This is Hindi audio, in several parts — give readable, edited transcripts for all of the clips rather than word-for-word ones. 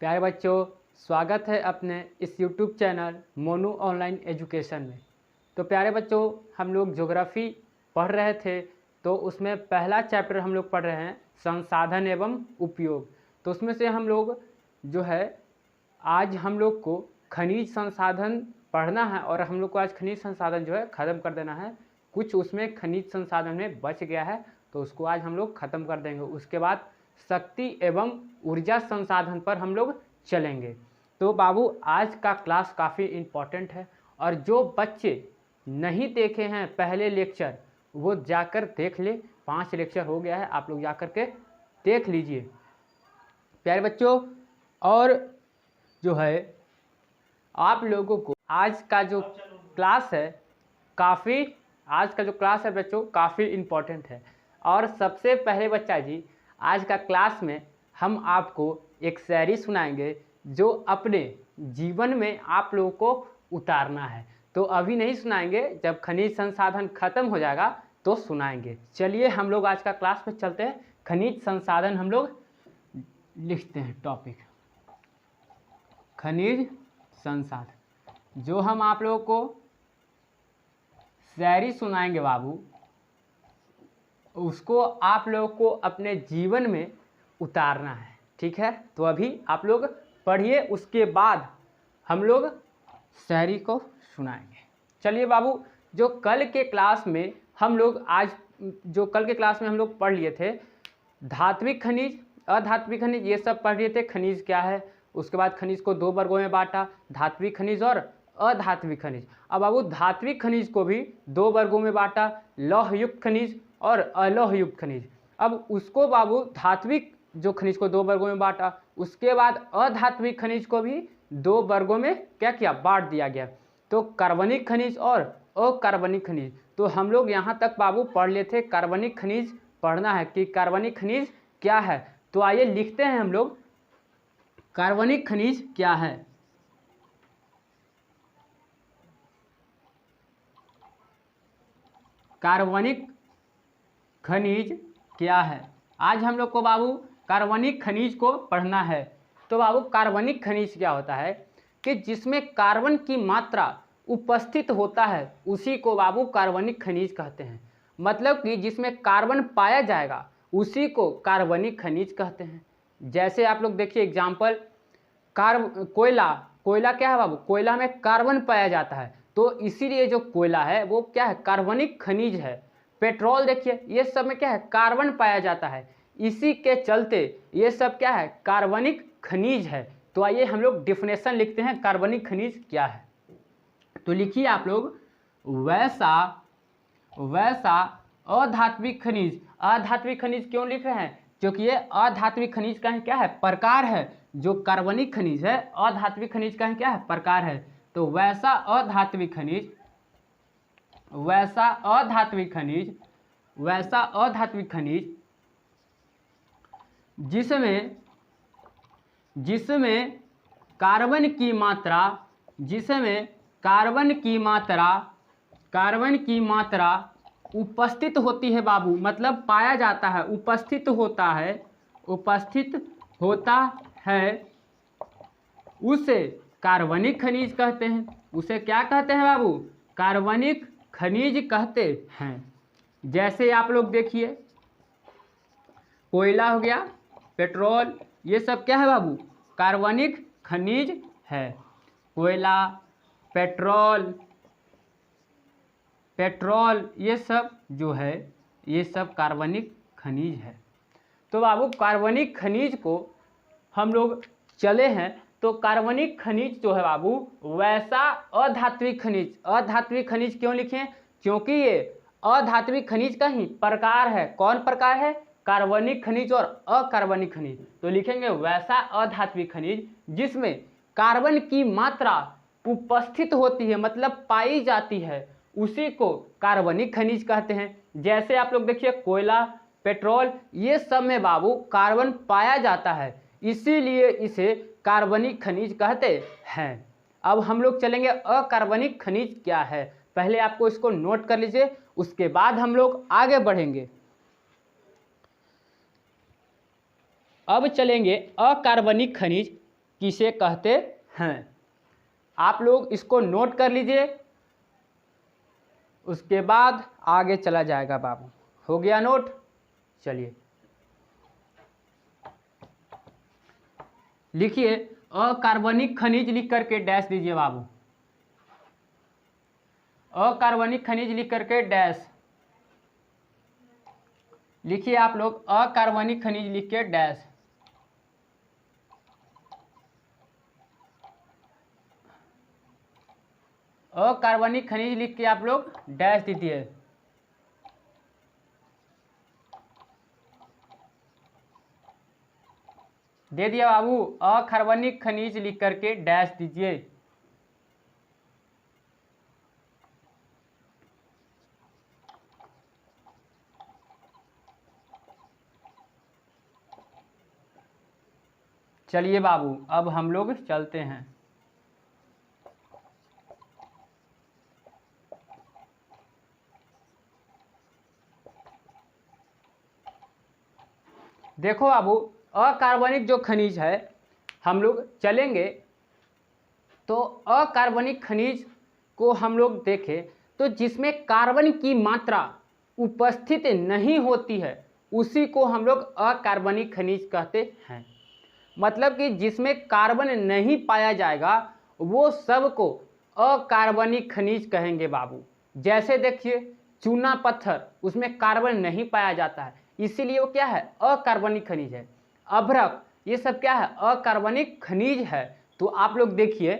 प्यारे बच्चों, स्वागत है अपने इस YouTube channel Monu online education में। तो प्यारे बच्चों, हम लोग ज्योग्राफी पढ़ रहे थे, तो उसमें पहला चैप्टर हम लोग पढ़ रहे हैं संसाधन एवं उपयोग। तो उसमें से हम लोग जो है आज हम लोग को खनिज संसाधन पढ़ना है और हम लोग को आज खनिज संसाधन जो है ख़त्म कर देना है। कुछ उसमें खनिज संसाधन में बच गया है तो उसको आज हम लोग ख़त्म कर देंगे। उसके बाद शक्ति एवं ऊर्जा संसाधन पर हम लोग चलेंगे। तो बाबू, आज का क्लास काफ़ी इम्पोर्टेंट है और जो बच्चे नहीं देखे हैं पहले लेक्चर वो जाकर देख ले। 5 लेक्चर हो गया है, आप लोग जाकर के देख लीजिए प्यारे बच्चों। और जो है आप लोगों को आज का जो क्लास है बच्चों काफ़ी इम्पोर्टेंट है। और सबसे पहले बच्चा जी, आज का क्लास में हम आपको एक शायरी सुनाएंगे जो अपने जीवन में आप लोगों को उतारना है। तो अभी नहीं सुनाएंगे, जब खनिज संसाधन खत्म हो जाएगा तो सुनाएंगे। चलिए हम लोग आज का क्लास में चलते हैं। खनिज संसाधन हम लोग लिखते हैं टॉपिक, खनिज संसाधन। जो हम आप लोगों को शायरी सुनाएंगे बाबू, उसको आप लोगों को अपने जीवन में उतारना है, ठीक है। तो अभी आप लोग पढ़िए, उसके बाद हम लोग शायरी को सुनाएंगे। चलिए बाबू, जो कल के क्लास में हम लोग पढ़ लिए थे धात्विक खनिज, अधात्विक खनिज, ये सब पढ़ लिए थे। खनिज क्या है, उसके बाद खनिज को 2 वर्गों में बांटा, धात्विक खनिज और अधात्विक खनिज। अब बाबू धात्विक खनिज को भी 2 वर्गों में बांटा, लौहयुक्त खनिज और अलोहयुक्त खनिज। अब उसको बाबू धात्विक जो खनिज को 2 वर्गों में बांटा, उसके बाद अधात्विक खनिज को भी 2 वर्गों में क्या किया, बांट दिया गया। तो कार्बनिक खनिज और अकार्बनिक खनिज। तो हम लोग यहाँ तक बाबू पढ़ लिए थे। कार्बनिक खनिज पढ़ना है कि कार्बनिक खनिज क्या है। तो आइए लिखते हैं हम लोग, कार्बनिक खनिज क्या है। कार्बनिक खनिज क्या है। आज हम लोग को बाबू कार्बनिक खनिज को पढ़ना है। तो बाबू कार्बनिक खनिज क्या होता है कि जिसमें कार्बन की मात्रा उपस्थित होता है उसी को बाबू कार्बनिक खनिज कहते हैं। मतलब कि जिसमें कार्बन पाया जाएगा उसी को कार्बनिक खनिज कहते हैं। जैसे आप लोग देखिए एग्जाम्पल, कोयला क्या है बाबू, कोयला में कार्बन पाया जाता है, तो इसीलिए जो कोयला है वो क्या है, कार्बनिक खनिज है। पेट्रोल देखिए, ये सब में क्या है, कार्बन पाया जाता है, इसी के चलते ये सब क्या है, कार्बनिक खनिज है। तो आइए हम लोग डिफिनेशन लिखते हैं कार्बनिक खनिज क्या है। तो लिखिए आप लोग, वैसा अधात्विक खनिज। अधात्विक खनिज क्यों लिख रहे हैं, क्योंकि ये अधात्विक खनिज का क्या है, प्रकार है। जो कार्बनिक खनिज है अधात्विक खनिज का क्या है, प्रकार है। तो वैसा अधात्विक खनिज जिसमें कार्बन की मात्रा उपस्थित होती है बाबू, मतलब पाया जाता है, उपस्थित होता है, उसे कार्बनिक खनिज कहते हैं। उसे क्या कहते हैं बाबू, कार्बनिक खनिज कहते हैं। जैसे आप लोग देखिए, कोयला हो गया, पेट्रोल, ये सब क्या है बाबू, कार्बनिक खनिज है। कोयला, पेट्रोल ये सब जो है, ये सब कार्बनिक खनिज है। तो बाबू कार्बनिक खनिज को हम लोग चले हैं। तो कार्बनिक खनिज जो है बाबू वैसा अधात्विक खनिज क्यों लिखे, क्योंकि ये अधात्विक खनिज का ही प्रकार है। कौन प्रकार है, कार्बनिक खनिज और अकार्बनिक खनिज। तो लिखेंगे वैसा अधात्विक खनिज जिसमें कार्बन की मात्रा उपस्थित होती है, मतलब पाई जाती है, उसी को कार्बनिक खनिज कहते हैं। जैसे आप लोग देखिए कोयला, पेट्रोल, ये सब में बाबू कार्बन पाया जाता है, इसीलिए इसे कार्बनिक खनिज कहते हैं। अब हम लोग चलेंगे अकार्बनिक खनिज क्या है। पहले आपको इसको नोट कर लीजिए, उसके बाद हम लोग आगे बढ़ेंगे। अब चलेंगे अकार्बनिक खनिज किसे कहते हैं। आप लोग इसको नोट कर लीजिए, उसके बाद आगे चला जाएगा बाबू। हो गया नोट? चलिए लिखिए, अकार्बनिक खनिज लिख करके डैश दीजिए बाबू। अकार्बनिक खनिज लिख करके डैश लिखिए आप लोग, अकार्बनिक खनिज लिख के डैश। अकार्बनिक खनिज लिख के आप लोग डैश दीजिए। दे दिया बाबू, अकार्बनिक खनिज लिख करके डैश दीजिए। चलिए बाबू, अब हम लोग चलते हैं। देखो बाबू, अकार्बनिक जो खनिज है हम लोग चलेंगे तो अकार्बनिक खनिज को हम लोग देखें तो जिसमें कार्बन की मात्रा उपस्थित नहीं होती है उसी को हम लोग अकार्बनिक खनिज कहते हैं। मतलब कि जिसमें कार्बन नहीं पाया जाएगा वो सब को अकार्बनिक खनिज कहेंगे बाबू। जैसे देखिए चूना पत्थर, उसमें कार्बन नहीं पाया जाता है, इसीलिए वो क्या है, अकार्बनिक खनिज है। अभ्रक, ये सब क्या है, अकार्बनिक खनिज है। तो आप लोग देखिए,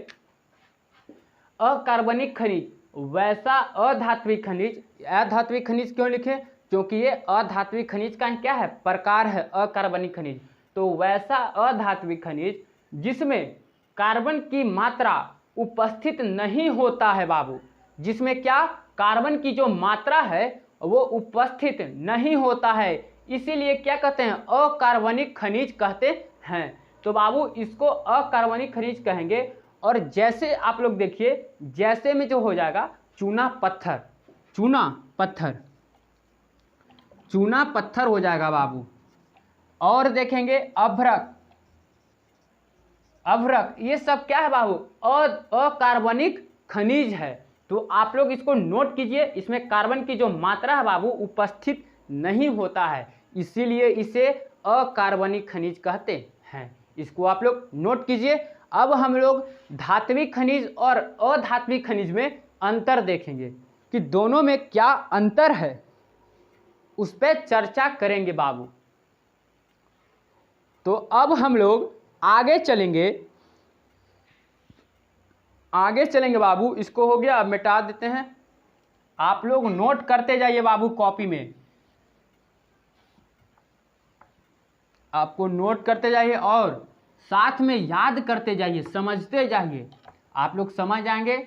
अकार्बनिक खनिज, वैसा अधात्विक खनिज। अधात्विक खनिज क्यों लिखे, क्योंकि ये अधात्विक खनिज का क्या है, प्रकार है अकार्बनिक खनिज। तो वैसा अधात्विक खनिज जिसमें कार्बन की मात्रा उपस्थित नहीं होता है बाबू, जिसमें क्या, कार्बन की जो मात्रा है वो उपस्थित नहीं होता है, इसीलिए क्या कहते हैं, अकार्बनिक खनिज कहते हैं। तो बाबू इसको अकार्बनिक खनिज कहेंगे। और जैसे आप लोग देखिए, जैसे में जो हो जाएगा चूना पत्थर, चूना पत्थर, चूना पत्थर हो जाएगा बाबू। और देखेंगे अभ्रक, अभ्रक, ये सब क्या है बाबू, अकार्बनिक खनिज है। तो आप लोग इसको नोट कीजिए, इसमें कार्बन की जो मात्रा है बाबू उपस्थित नहीं होता है, इसीलिए इसे अकार्बनिक खनिज कहते हैं। इसको आप लोग नोट कीजिए। अब हम लोग धात्विक खनिज और अधात्विक खनिज में अंतर देखेंगे कि दोनों में क्या अंतर है, उस पर चर्चा करेंगे बाबू। तो अब हम लोग आगे चलेंगे, आगे चलेंगे बाबू। इसको हो गया, अब मिटा देते हैं। आप लोग नोट करते जाइए बाबू, कॉपी में आपको नोट करते जाइए और साथ में याद करते जाइए, समझते जाइए। आप लोग समझ जाएंगे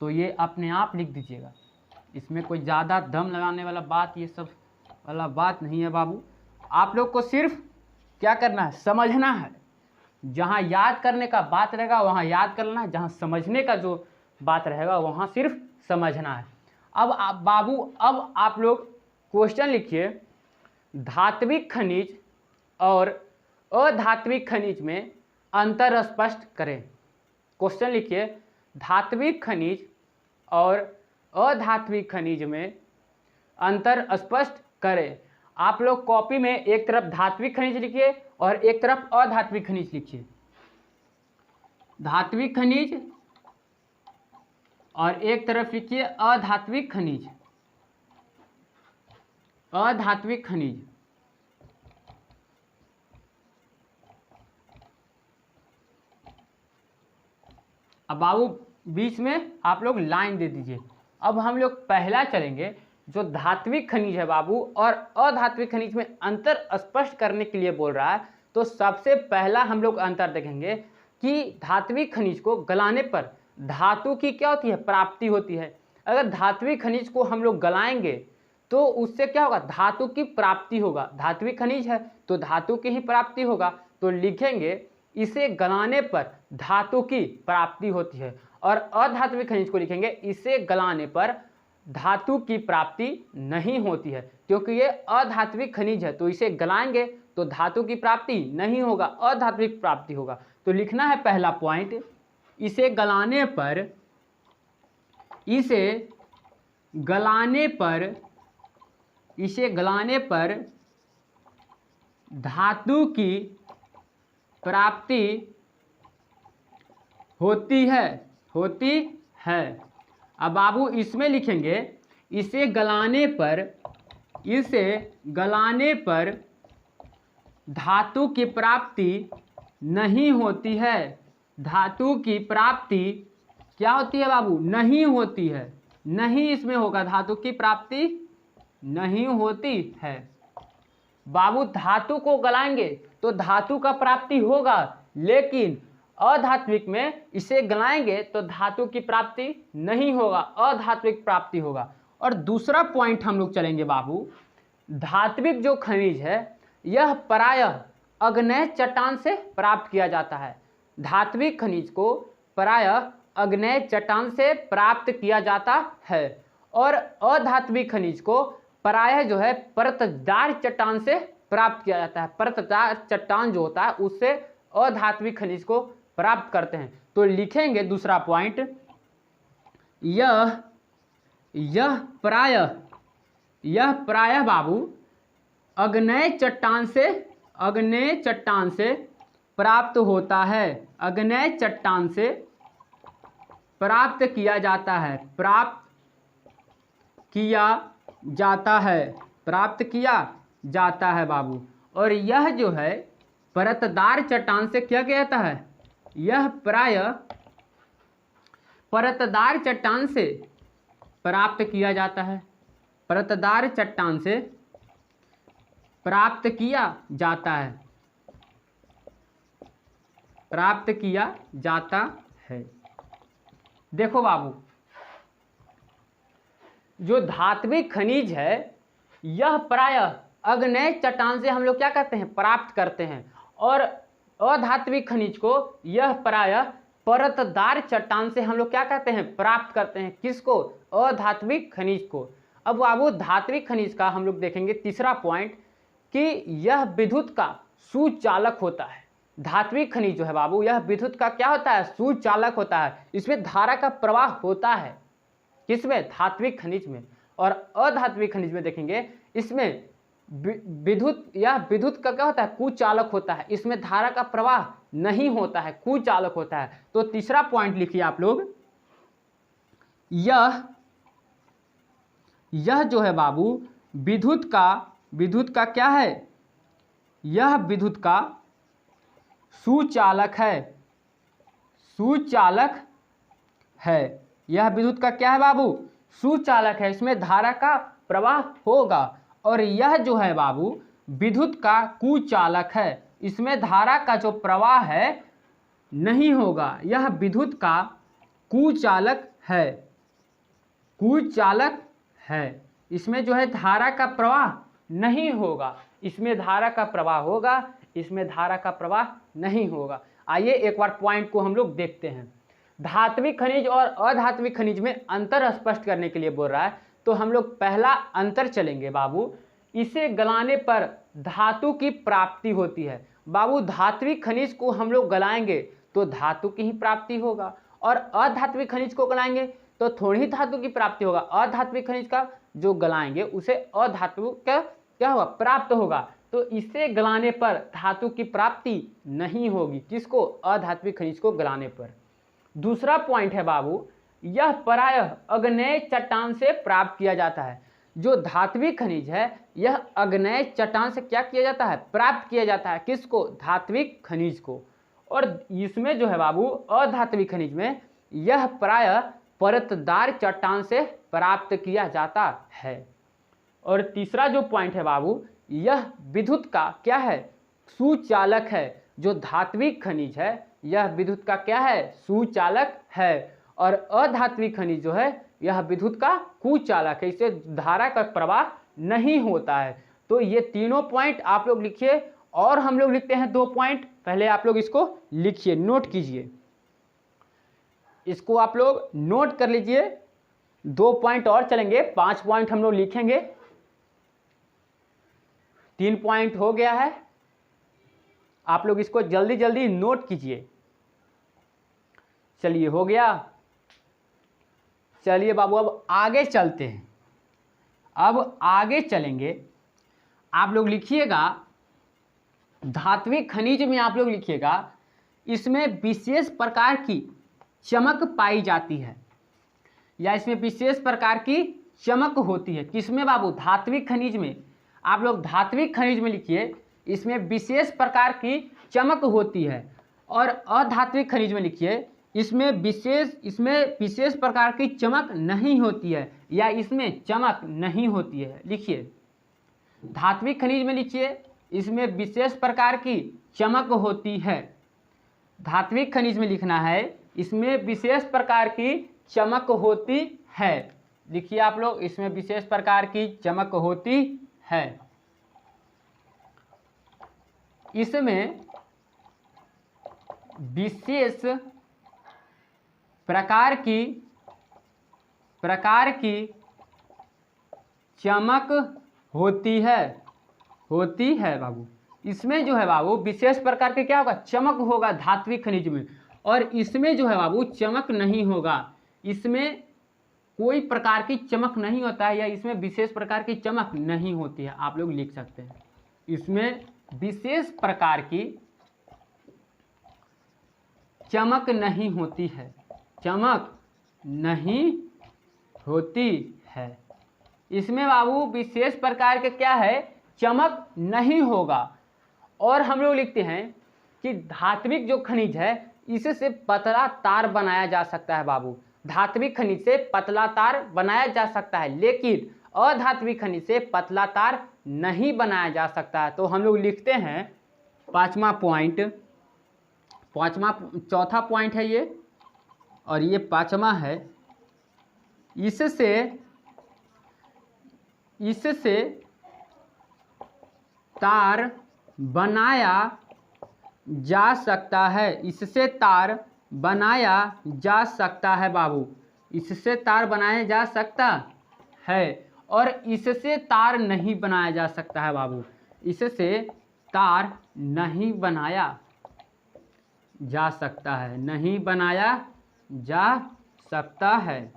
तो ये अपने आप लिख दीजिएगा। इसमें कोई ज़्यादा दम लगाने वाला बात, ये सब वाला बात नहीं है बाबू। आप लोग को सिर्फ क्या करना है, समझना है। जहाँ याद करने का बात रहेगा वहाँ याद करना है, जहाँ समझने का जो बात रहेगा वहाँ सिर्फ समझना है। अब आप बाबू, अब आप लोग क्वेश्चन लिखिए, धात्विक खनिज और अधात्विक खनिज में अंतर स्पष्ट करें। क्वेश्चन लिखिए, धात्विक खनिज और अधात्विक खनिज में अंतर स्पष्ट करें। आप लोग कॉपी में एक तरफ धात्विक खनिज लिखिए और एक तरफ अधात्विक खनिज लिखिए। धात्विक खनिज और एक तरफ लिखिए अधात्विक खनिज, अधात्विक खनिज। अब बाबू बीच में आप लोग लाइन दे दीजिए। अब हम लोग पहला चलेंगे, जो धात्विक खनिज है बाबू और अधात्विक खनिज में अंतर स्पष्ट करने के लिए बोल रहा है। तो सबसे पहला हम लोग अंतर देखेंगे कि धात्विक खनिज को गलाने पर धातु की क्या होती है, प्राप्ति होती है। अगर धात्विक खनिज को हम लोग गलाएंगे तो उससे क्या होगा, धातु की प्राप्ति होगा। धात्विक खनिज है तो धातु की ही प्राप्ति होगा। तो लिखेंगे इसे गलाने पर धातु की प्राप्ति होती है। और अधात्विक खनिज को लिखेंगे इसे गलाने पर धातु की प्राप्ति नहीं होती है। क्योंकि ये अधात्विक खनिज है, तो इसे गलाएंगे तो धातु की प्राप्ति नहीं होगा, अधात्विक प्राप्ति होगा। तो लिखना है पहला पॉइंट, इसे गलाने पर धातु की प्राप्ति होती है। अब बाबू इसमें लिखेंगे इसे गलाने पर धातु की प्राप्ति नहीं होती है। धातु की प्राप्ति क्या होती है बाबू? नहीं होती है, नहीं इसमें होगा, धातु की प्राप्ति नहीं होती है। बाबू धातु को गलाएंगे तो धातु का प्राप्ति होगा, लेकिन अधात्विक में इसे गलाएंगे तो धातु की प्राप्ति नहीं होगा, अधात्विक प्राप्ति होगा। और दूसरा पॉइंट हम लोग चलेंगे बाबू, धात्विक जो खनिज है यह प्रायः अग्नेय चट्टान से प्राप्त किया जाता है। धात्विक खनिज को प्रायः अग्नेय चट्टान से प्राप्त किया जाता है, और अधात्विक खनिज को प्रायः जो है परतदार चट्टान से प्राप्त किया जाता है। परतदार चट्टान जो होता है उससे अधात्विक खनिज को प्राप्त करते हैं। तो लिखेंगे दूसरा पॉइंट, यह प्रायः बाबू अग्नेय चट्टान से प्राप्त होता है, अग्नेय चट्टान से प्राप्त किया जाता है, प्राप्त किया जाता है बाबू। और यह जो है परतदार चट्टान से क्या किया जाता है? यह प्रायः परतदार चट्टान से प्राप्त किया जाता है, परतदार चट्टान से प्राप्त किया जाता है, प्राप्त किया जाता है। देखो बाबू, जो धात्विक खनिज है यह प्रायः अग्नेय चट्टान से हम लोग क्या करते हैं? प्राप्त करते हैं। और अधात्विक खनिज को यह प्रायः परतदार चट्टान से हम लोग क्या करते हैं? प्राप्त करते हैं। किसको? अधात्विक खनिज को। अब बाबू धात्विक खनिज का हम लोग देखेंगे तीसरा पॉइंट कि यह विद्युत का सुचालक होता है। धात्विक खनिज जो है बाबू यह विद्युत का क्या होता है? सुचालक होता है। इसमें धारा का प्रवाह होता है। किसमें? धात्विक खनिज में। और अधात्विक खनिज में देखेंगे इसमें विद्युत का क्या होता है? कुचालक होता है। इसमें धारा का प्रवाह नहीं होता है, कुचालक होता है। तो तीसरा पॉइंट लिखिए आप लोग, यह जो है बाबू विद्युत का क्या है? यह विद्युत का सुचालक है। यह विद्युत का क्या है बाबू? सुचालक है। इसमें धारा का प्रवाह होगा। और यह जो है बाबू विद्युत का कुचालक है। इसमें धारा का जो प्रवाह है नहीं होगा। यह विद्युत का कुचालक है। इसमें जो है धारा का प्रवाह नहीं होगा। इसमें धारा का प्रवाह होगा, इसमें धारा का प्रवाह नहीं होगा। आइए एक बार पॉइंट को हम लोग देखते हैं। धात्विक खनिज और अधात्विक खनिज में अंतर स्पष्ट करने के लिए बोल रहा है, तो हम लोग पहला अंतर चलेंगे बाबू, इसे गलाने पर धातु की प्राप्ति होती है। बाबू धात्विक खनिज को हम लोग गलाएंगे तो धातु की ही प्राप्ति होगा, और अधात्विक खनिज को गलाएंगे तो थोड़ी ही धातु की प्राप्ति होगा। अधात्विक खनिज का जो गलाएंगे उसे अधातु का क्या होगा? प्राप्त होगा। तो इसे गलाने पर धातु की प्राप्ति नहीं होगी। किसको? अधात्विक खनिज को गलाने पर। दूसरा पॉइंट है बाबू, यह प्रायः अग्नेय चट्टान से प्राप्त किया जाता है। जो धात्विक खनिज है यह अग्नेय चट्टान से क्या किया जाता है? प्राप्त किया जाता है। किसको? धात्विक खनिज को। और इसमें जो है बाबू अधात्विक खनिज में यह प्रायः परतदार चट्टान से प्राप्त किया जाता है। और तीसरा जो पॉइंट है बाबू, यह विद्युत का क्या है? सुचालक है। जो धात्विक खनिज है यह विद्युत का क्या है? सुचालक है। और अधात्विक खनिज जो है यह विद्युत का कुचालक है। इससे धारा का प्रवाह नहीं होता है। तो ये तीनों पॉइंट आप लोग लिखिए, और हम लोग लिखते हैं 2 पॉइंट। पहले आप लोग इसको लिखिए, नोट कीजिए, इसको आप लोग नोट कर लीजिए। 2 पॉइंट और चलेंगे, 5 पॉइंट हम लोग लिखेंगे। 3 पॉइंट हो गया है। आप लोग इसको जल्दी जल्दी नोट कीजिए। चलिए हो गया। चलिए बाबू अब आगे चलते हैं। अब आगे चलेंगे। आप लोग लिखिएगा धात्विक खनिज में, आप लोग लिखिएगा इसमें विशेष प्रकार की चमक पाई जाती है, या इसमें विशेष प्रकार की चमक होती है। किसमें बाबू? धात्विक खनिज में। आप लोग धात्विक खनिज में लिखिए इसमें विशेष प्रकार की चमक होती है। और अधात्विक खनिज में लिखिए इसमें विशेष प्रकार की चमक नहीं होती है, या इसमें चमक नहीं होती है। लिखिए धात्विक खनिज में लिखिए इसमें विशेष प्रकार की चमक होती है। धात्विक खनिज में लिखना है इसमें विशेष प्रकार की चमक होती है। लिखिए आप लोग इसमें विशेष प्रकार की चमक होती है। इसमें विशेष प्रकार की चमक होती है बाबू। इसमें जो है बाबू विशेष प्रकार के क्या होगा? चमक होगा धात्विक खनिज में। और इसमें जो है बाबू चमक नहीं होगा, इसमें कोई प्रकार की चमक नहीं होता है, या इसमें विशेष प्रकार की चमक नहीं होती है। आप लोग लिख सकते हैं इसमें विशेष प्रकार की चमक नहीं होती है, चमक नहीं होती है। इसमें बाबू विशेष प्रकार के क्या है? चमक नहीं होगा। और हम लोग लिखते हैं कि धात्विक जो खनिज है इससे पतला तार बनाया जा सकता है बाबू। धात्विक खनिज से पतला तार बनाया जा सकता है, लेकिन अधात्विक खनिज से पतला तार नहीं बनाया जा सकता है। तो हम लोग लिखते हैं चौथा पॉइंट है ये, और ये 5वां है। इससे तार बनाया जा सकता है। इससे तार बनाया जा सकता है बाबू। इससे तार बनाया जा सकता है, और इससे तार नहीं बनाया जा सकता है बाबू। इससे तार नहीं बनाया जा सकता है, नहीं बनाया जा सकता है।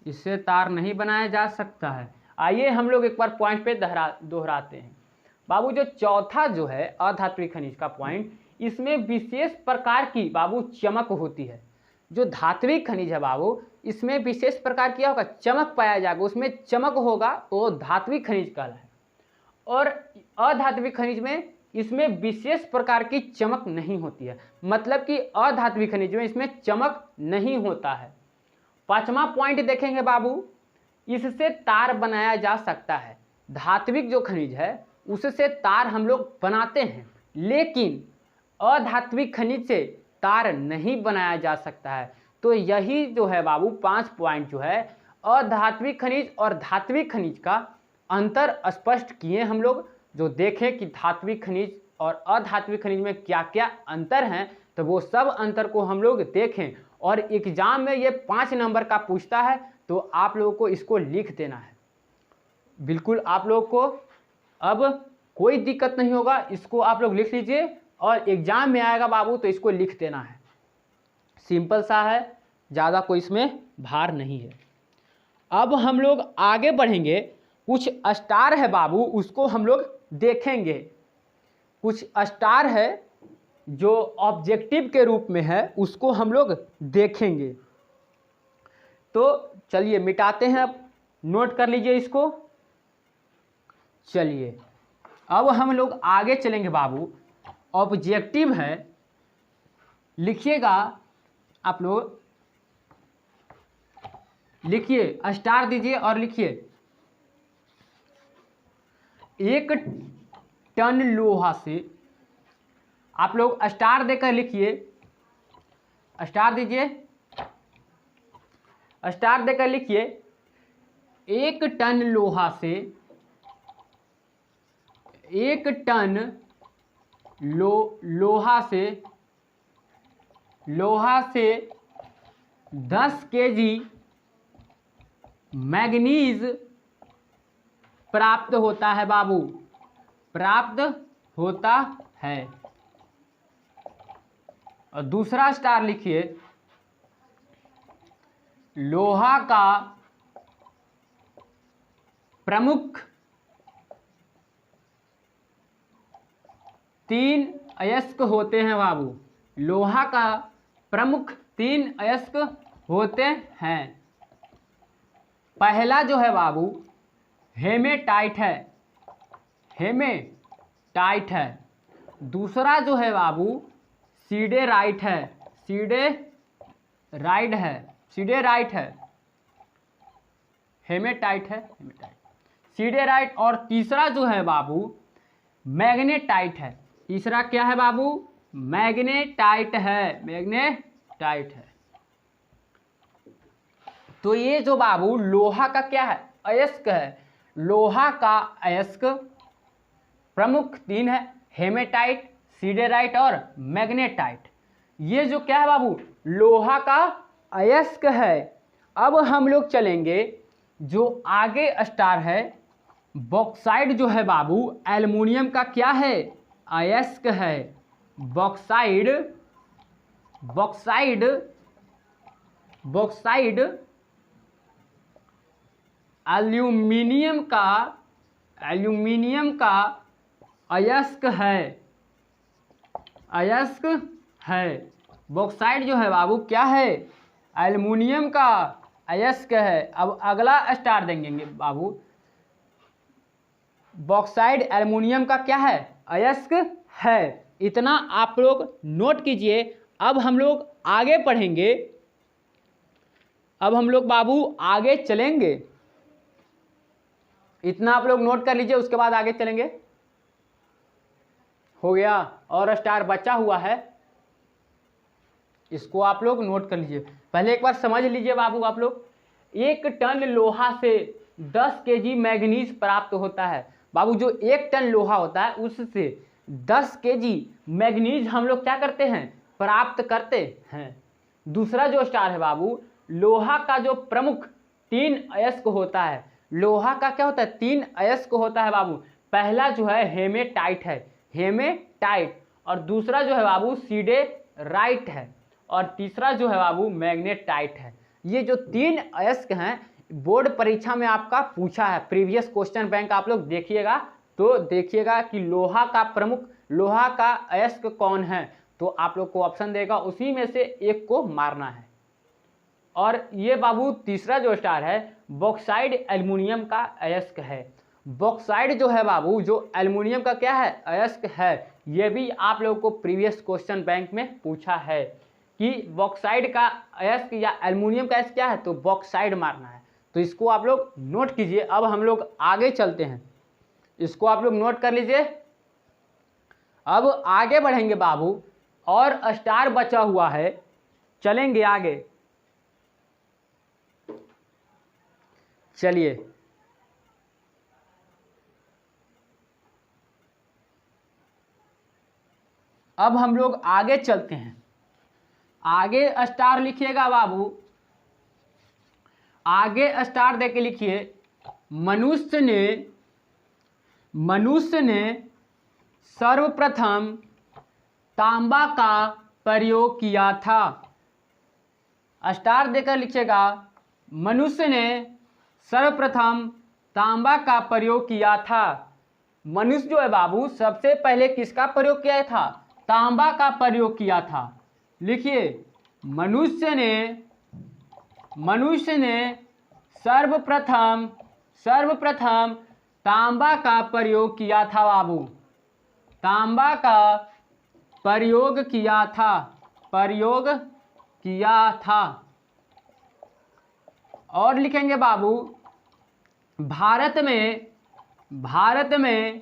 इससे तार नहीं बनाया जा सकता है। आइए हम लोग एक बार पॉइंट पे दोहराते हैं बाबू। जो चौथा जो है अधात्विक खनिज का पॉइंट, इसमें विशेष प्रकार की बाबू चमक होती है। जो धात्विक खनिज है बाबू इसमें विशेष प्रकार की होगा चमक पाया जाएगा, उसमें चमक होगा तो धात्विक खनिज कहलाए। और अधात्विक खनिज में इसमें विशेष प्रकार की चमक नहीं होती है, मतलब कि अधात्विक खनिज में इसमें चमक नहीं होता है। 5वां पॉइंट देखेंगे बाबू, इससे तार बनाया जा सकता है। धात्विक जो खनिज है उससे तार हम लोग बनाते हैं, लेकिन अधात्विक खनिज से तार नहीं बनाया जा सकता है। तो यही जो है बाबू 5 पॉइंट जो है अधात्विक खनिज और धात्विक खनिज का अंतर स्पष्ट किए हम लोग। जो देखें कि धात्विक खनिज और अधात्विक खनिज में क्या क्या अंतर हैं, तो वो सब अंतर को हम लोग देखें। और एग्जाम में ये 5 नंबर का पूछता है, तो आप लोगों को इसको लिख देना है। बिल्कुल आप लोग को अब कोई दिक्कत नहीं होगा, इसको आप लोग लिख लीजिए और एग्जाम में आएगा बाबू तो इसको लिख देना है। सिंपल सा है, ज़्यादा कोई इसमें भार नहीं है। अब हम लोग आगे बढ़ेंगे। कुछ स्टार है बाबू, उसको हम लोग देखेंगे। कुछ स्टार है जो ऑब्जेक्टिव के रूप में है, उसको हम लोग देखेंगे। तो चलिए मिटाते हैं, अब नोट कर लीजिए इसको। चलिए अब हम लोग आगे चलेंगे बाबू। ऑब्जेक्टिव है, लिखिएगा आप लोग, लिखिए स्टार दीजिए और लिखिए 1 टन लोहा से। आप लोग स्टार देकर लिखिए, स्टार दीजिए, स्टार देकर लिखिए 1 टन लोहा से, 1 टन लोहा से 10 केजी मैग्नीज प्राप्त होता है बाबू। प्राप्त होता है। और दूसरा स्टार लिखिए, लोहा का प्रमुख 3 अयस्क होते हैं बाबू। लोहा का प्रमुख 3 अयस्क होते हैं। पहला जो है बाबू हेमेटाइट है, हेमेटाइट है। दूसरा जो है बाबू सीडेराइट है, सीडेराइट है, सीडेराइट है, हेमेटाइट है, हेमेटाइट, सीडेराइट। और तीसरा जो है बाबू मैग्नेटाइट है। तीसरा क्या है बाबू? मैग्नेटाइट है, मैग्नेटाइट है। तो ये जो बाबू लोहा का क्या है? अयस्क है। लोहा का अयस्क प्रमुख 3 है, हेमेटाइट, सीडेराइट और मैग्नेटाइट। ये जो क्या है बाबू? लोहा का अयस्क है। अब हम लोग चलेंगे जो आगे स्टार है, बॉक्साइड जो है बाबू एल्युमिनियम का क्या है? अयस्क है। बॉक्साइड, बॉक्साइड, बॉक्साइड एल्यूमिनियम का, एल्यूमिनियम का अयस्क है, अयस्क है। बॉक्साइड जो है बाबू क्या है? एल्युमिनियम का अयस्क है। अब अगला स्टार देंगे बाबू, बॉक्साइड एल्युमिनियम का क्या है? अयस्क है। इतना आप लोग नोट कीजिए। अब हम लोग आगे पढ़ेंगे, अब हम लोग बाबू आगे चलेंगे। इतना आप लोग नोट कर लीजिए, उसके बाद आगे चलेंगे। हो गया? और स्टार बचा हुआ है, इसको आप लोग नोट कर लीजिए। पहले एक बार समझ लीजिए बाबू आप लोग, 1 टन लोहा से 10 केजी मैग्नीज प्राप्त होता है। बाबू जो 1 टन लोहा होता है उससे 10 केजी मैग्नीज हम लोग क्या करते हैं? प्राप्त करते हैं। दूसरा जो स्टार है बाबू, लोहा का जो प्रमुख 3 अयस्क होता है। लोहा का क्या होता है? 3 अयस्क होता है बाबू। पहला जो है हेमेटाइट है, हेमेटाइट। और दूसरा जो है बाबू सीडेराइट है। और तीसरा जो है बाबू मैग्नेटाइट है। ये जो 3 अयस्क हैं, बोर्ड परीक्षा में आपका पूछा है, प्रीवियस क्वेश्चन बैंक आप लोग देखिएगा तो देखिएगा कि लोहा का प्रमुख, लोहा का अयस्क कौन है, तो आप लोग को ऑप्शन देगा, उसी में से एक को मारना है। और ये बाबू तीसरा जो स्टार है, बॉक्साइड एल्युमिनियम का अयस्क है। बॉक्साइड जो है बाबू, जो एल्युमिनियम का क्या है? अयस्क है। ये भी आप लोगों को प्रीवियस क्वेश्चन बैंक में पूछा है कि बॉक्साइड का अयस्क या एल्युमिनियम का अयस्क क्या है, तो बॉक्साइड मारना है। तो इसको आप लोग नोट कीजिए। अब हम लोग आगे चलते हैं, इसको आप लोग नोट कर लीजिए। अब आगे बढ़ेंगे बाबू, और स्टार बचा हुआ है, चलेंगे आगे। चलिए अब हम लोग आगे चलते हैं। आगे स्टार लिखिएगा बाबू, आगे स्टार देके लिखिए, मनुष्य ने सर्वप्रथम तांबा का प्रयोग किया था। स्टार देकर लिखिएगा, मनुष्य ने सर्वप्रथम तांबा का प्रयोग किया था। मनुष्य जो है बाबू सबसे पहले किसका प्रयोग किया था? तांबा का प्रयोग किया था। लिखिए, मनुष्य ने सर्वप्रथम तांबा का प्रयोग किया था बाबू। तांबा का प्रयोग किया था, प्रयोग किया था। और लिखेंगे बाबू, भारत में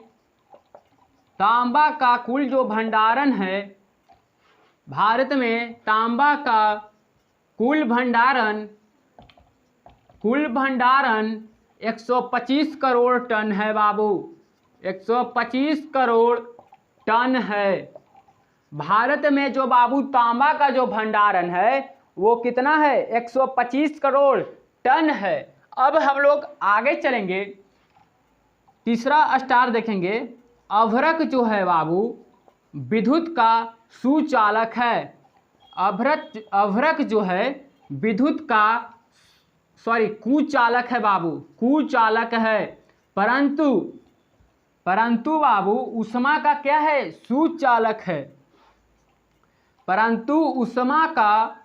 तांबा का कुल जो भंडारण है, भारत में तांबा का कुल भंडारण 125 करोड़ टन है बाबू। 125 करोड़ टन है। भारत में जो बाबू तांबा का जो भंडारण है वो कितना है? 125 करोड़ टन है। अब हम लोग आगे चलेंगे, तीसरा स्टार देखेंगे, अभ्रक जो है बाबू विद्युत का सुचालक है। अभ्रक जो है विद्युत का कुचालक है बाबू, कुचालक है। परंतु बाबू ऊष्मा का क्या है? सुचालक है। परंतु ऊष्मा का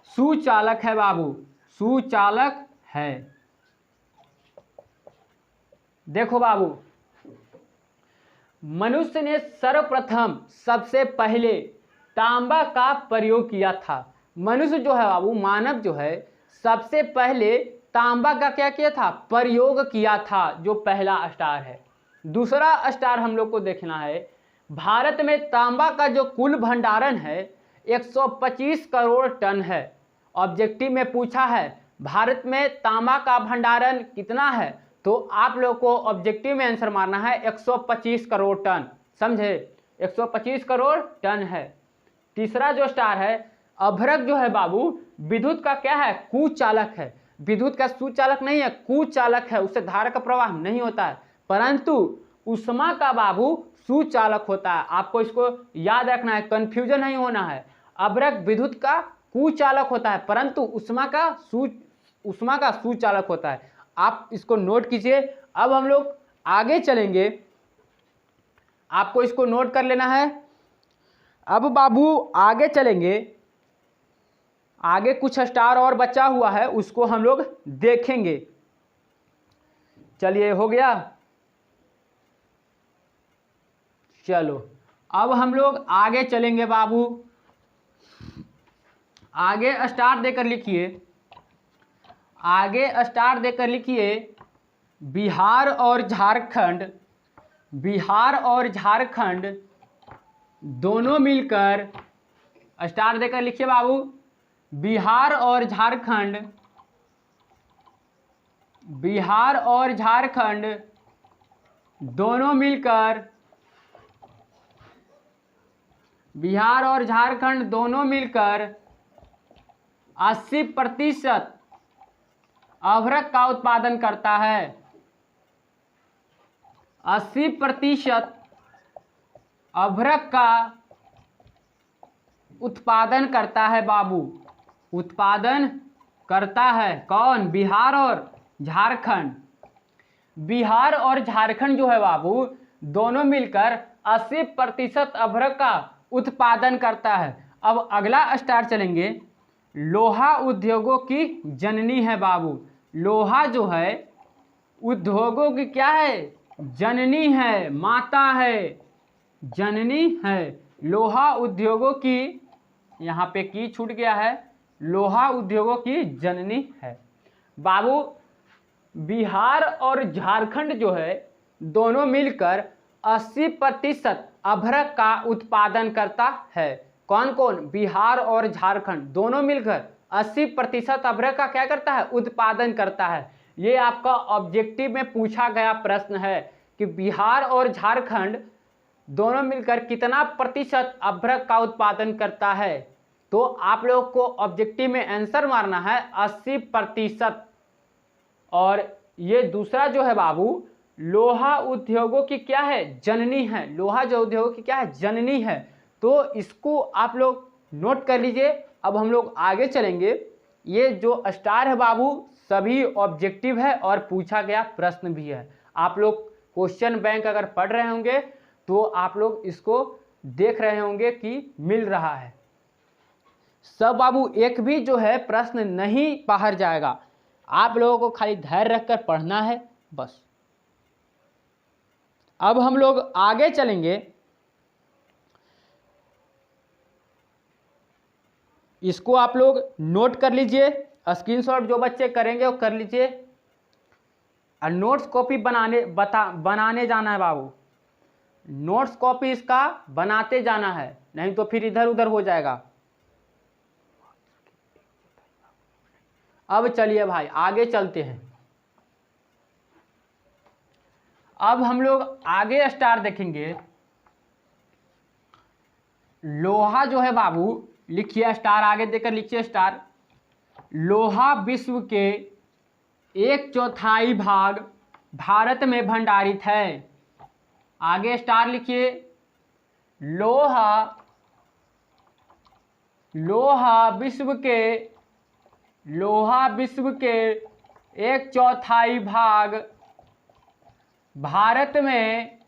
सुचालक है बाबू, सुचालक है। देखो बाबू, मनुष्य ने सर्वप्रथम सबसे पहले तांबा का प्रयोग किया था। मनुष्य जो है बाबू, मानव जो है, सबसे पहले तांबा का क्या किया था? प्रयोग किया था, जो पहला स्टार है। दूसरा स्टार हम लोग को देखना है, भारत में तांबा का जो कुल भंडारण है 125 करोड़ टन है। ऑब्जेक्टिव में पूछा है भारत में तांबा का भंडारण कितना है, तो आप लोग को ऑब्जेक्टिव में आंसर मारना है 125 करोड़ टन, समझे? 125 करोड़ टन है। तीसरा जो स्टार है, अभ्रक जो है बाबू विद्युत का क्या है? कुचालक है। विद्युत का सुचालक नहीं है, कुचालक है, उससे धारा का प्रवाह नहीं होता है। परंतु ऊष्मा का बाबू सुचालक होता है। आपको इसको याद रखना है, कंफ्यूजन नहीं होना है। अभ्रक विद्युत का कुचालक होता है, परंतु ऊष्मा का सुचालक होता है। आप इसको नोट कीजिए। अब हम लोग आगे चलेंगे, आपको इसको नोट कर लेना है। अब बाबू आगे चलेंगे, आगे कुछ स्टार और बचा हुआ है, उसको हम लोग देखेंगे। चलिए, हो गया। चलो अब हम लोग आगे चलेंगे बाबू। आगे स्टार देकर लिखिए, आगे स्टार देकर लिखिए बिहार और झारखंड, बिहार और झारखंड दोनों मिलकर, स्टार देकर लिखिए बाबू, बिहार और झारखंड, बिहार और झारखंड दोनों मिलकर, बिहार और झारखंड दोनों मिलकर 80% अभ्रक का उत्पादन करता है। 80% अभ्रक का उत्पादन करता है बाबू, उत्पादन करता है। कौन? बिहार और झारखंड। बिहार और झारखंड जो है बाबू दोनों मिलकर 80% अभ्रक का उत्पादन करता है। अब अगला स्टार चलेंगे, लोहा उद्योगों की जननी है बाबू। लोहा जो है उद्योगों की क्या है? जननी है, माता है, जननी है। लोहा उद्योगों की, यहाँ पे की छूट गया है, लोहा उद्योगों की जननी है बाबू। बिहार और झारखंड जो है दोनों मिलकर 80% अभ्रक का उत्पादन करता है। कौन कौन? बिहार और झारखंड दोनों मिलकर 80% अभ्रक का क्या करता है? उत्पादन करता है। ये आपका ऑब्जेक्टिव में पूछा गया प्रश्न है कि बिहार और झारखंड दोनों मिलकर कितना प्रतिशत अभ्रक का उत्पादन करता है। तो आप लोग को ऑब्जेक्टिव में आंसर मारना है 80%। और ये दूसरा जो है बाबू, लोहा उद्योगों की क्या है? जननी है। लोहा जो उद्योगों की क्या है? जननी है। तो इसको आप लोग नोट कर लीजिए। अब हम लोग आगे चलेंगे। ये जो स्टार है बाबू सभी ऑब्जेक्टिव है और पूछा गया प्रश्न भी है। आप लोग क्वेश्चन बैंक अगर पढ़ रहे होंगे तो आप लोग इसको देख रहे होंगे कि मिल रहा है सब बाबू। एक भी जो है प्रश्न नहीं बाहर जाएगा, आप लोगों को खाली धैर्य रखकर पढ़ना है बस। अब हम लोग आगे चलेंगे, इसको आप लोग नोट कर लीजिए। स्क्रीनशॉट जो बच्चे करेंगे वो कर लीजिए और नोट्स कॉपी बनाने जाना है बाबू। नोट्स कॉपी इसका बनाते जाना है, नहीं तो फिर इधर उधर हो जाएगा। अब चलिए भाई आगे चलते हैं। अब हम लोग आगे स्टार देखेंगे। लोहा जो है बाबू, लिखिए स्टार आगे देकर लिखिए स्टार। लोहा विश्व के 1/4 भाग भारत में भंडारित है। आगे स्टार लिखिए। लोहा विश्व के 1/4 भाग भारत में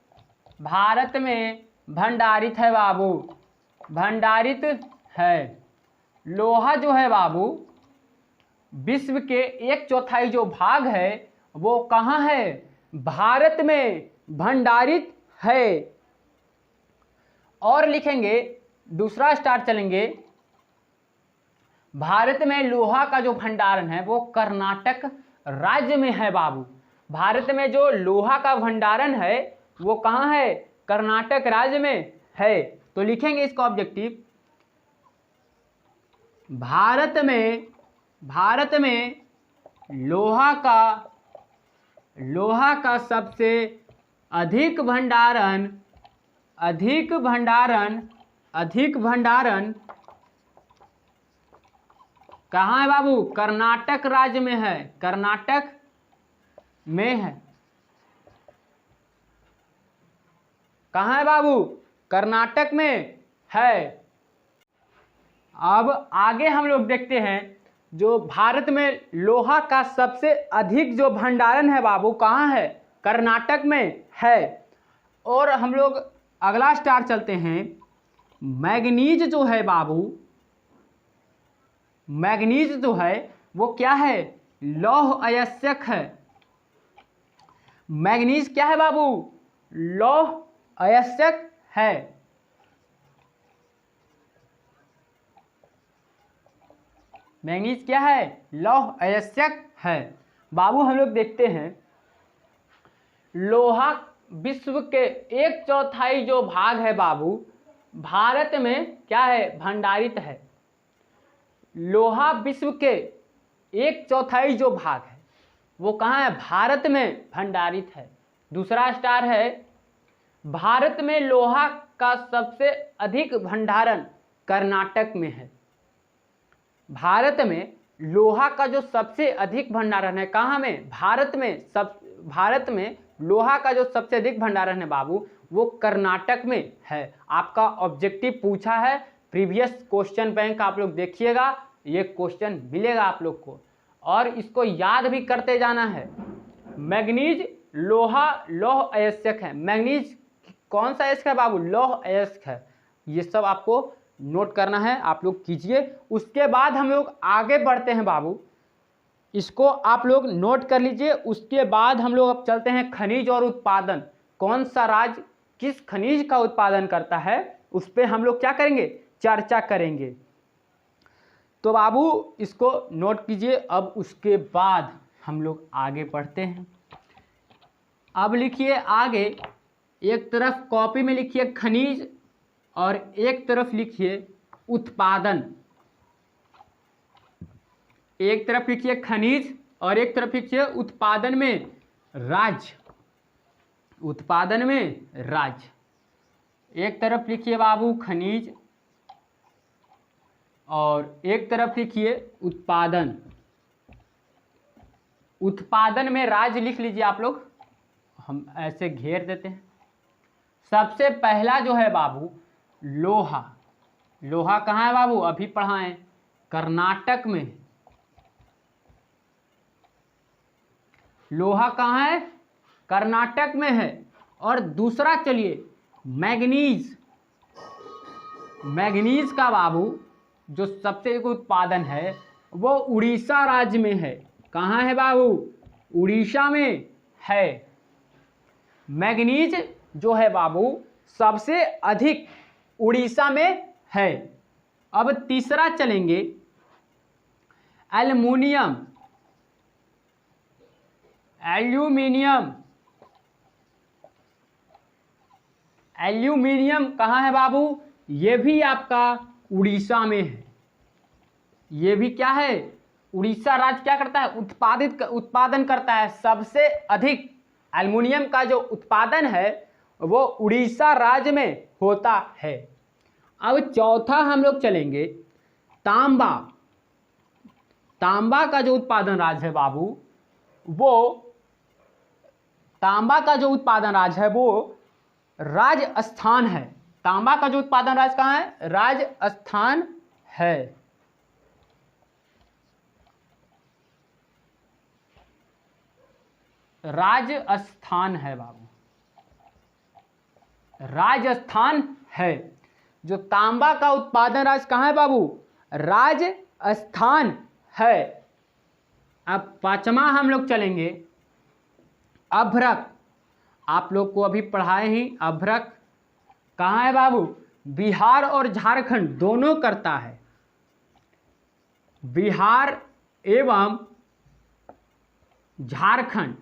भंडारित है बाबू, भंडारित है। लोहा जो है बाबू विश्व के 1/4 जो भाग है वो कहाँ है? भारत में भंडारित है। और लिखेंगे, दूसरा स्टार चलेंगे। भारत में लोहा का जो भंडारण है वो कर्नाटक राज्य में है बाबू। भारत में जो लोहा का भंडारण है वो कहाँ है? कर्नाटक राज्य में है। तो लिखेंगे इसका ऑब्जेक्टिव, भारत में लोहा का सबसे अधिक भंडारण कहाँ है बाबू? कर्नाटक राज्य में है, कर्नाटक में है। कहाँ है बाबू? कर्नाटक में है। अब आगे हम लोग देखते हैं, जो भारत में लोहा का सबसे अधिक जो भंडारण है बाबू कहाँ है? कर्नाटक में है। और हम लोग अगला स्टार चलते हैं। मैग्नीज जो है बाबू, मैग्नीज जो है वो क्या है? लौह अयस्क है। मैग्नीज क्या है बाबू? लौह अयस्क है। मैग्नीज क्या है? लौह अयस्क है बाबू। हम लोग देखते हैं, लोहा विश्व के 1/4 जो भाग है बाबू भारत में क्या है? भंडारित है। लोहा विश्व के 1/4 जो भाग है वो कहाँ है? भारत में भंडारित है। दूसरा स्टार है, भारत में लोहा का सबसे अधिक भंडारण कर्नाटक में है। भारत में लोहा का जो सबसे अधिक भंडारण है कहाँ में? भारत में लोहा का जो सबसे अधिक भंडारण है बाबू वो कर्नाटक में है। आपका ऑब्जेक्टिव पूछा है, प्रीवियस क्वेश्चन बैंक आप लोग देखिएगा, ये क्वेश्चन मिलेगा आप लोग को और इसको याद भी करते जाना है। मैग्नीज लोहा लौह अयस्क है। मैग्नीज कौन सा अयस्क है बाबू? लौह अयस्क है। ये सब आपको नोट करना है, आप लोग कीजिए। उसके बाद हम लोग आगे बढ़ते हैं बाबू, इसको आप लोग नोट कर लीजिए। उसके बाद हम लोग अब चलते हैं खनिज और उत्पादन। कौन सा राज्य किस खनिज का उत्पादन करता है उस पर हम लोग क्या करेंगे? चर्चा करेंगे। तो बाबू इसको नोट कीजिए। अब उसके बाद हम लोग आगे बढ़ते हैं। अब लिखिए आगे, एक तरफ कॉपी में लिखिए खनिज और एक तरफ लिखिए उत्पादन। एक तरफ लिखिए खनिज और एक तरफ लिखिए उत्पादन में राज्य। उत्पादन में राज्य। एक तरफ लिखिए बाबू खनिज और एक तरफ लिखिए उत्पादन। उत्पादन में राज्य लिख लीजिए आप लोग, हम ऐसे घेर देते हैं। सबसे पहला जो है बाबू लोहा। लोहा कहाँ है बाबू? अभी पढ़ाएं, कर्नाटक में। लोहा कहाँ है? कर्नाटक में है। और दूसरा चलिए मैग्नीज। मैग्नीज का बाबू जो सबसे अधिक उत्पादन है वो उड़ीसा राज्य में है। कहाँ है बाबू? उड़ीसा में है। मैग्नीज जो है बाबू सबसे अधिक उड़ीसा में है। अब तीसरा चलेंगे एल्युमिनियम। एल्यूमिनियम। एल्यूमिनियम कहाँ है बाबू? ये भी आपका उड़ीसा में है। ये भी क्या है? उड़ीसा राज्य क्या करता है? उत्पादन करता है। सबसे अधिक एल्युमिनियम का जो उत्पादन है वो उड़ीसा राज्य में होता है। अब चौथा हम लोग चलेंगे तांबा। तांबा का जो उत्पादन राज्य है बाबू वो तांबा का जो उत्पादन राज्य है वो राजस्थान है। तांबा का जो उत्पादन राज्य कहाँ है? राजस्थान है। राजस्थान है बाबू, राजस्थान है। जो तांबा का उत्पादन राज्य कहाँ है बाबू? राजस्थान है। अब पांचवा हम लोग चलेंगे अभ्रक। आप लोग को अभी पढ़ाए ही, अभ्रक कहाँ है बाबू? बिहार और झारखंड दोनों करता है। बिहार एवं झारखंड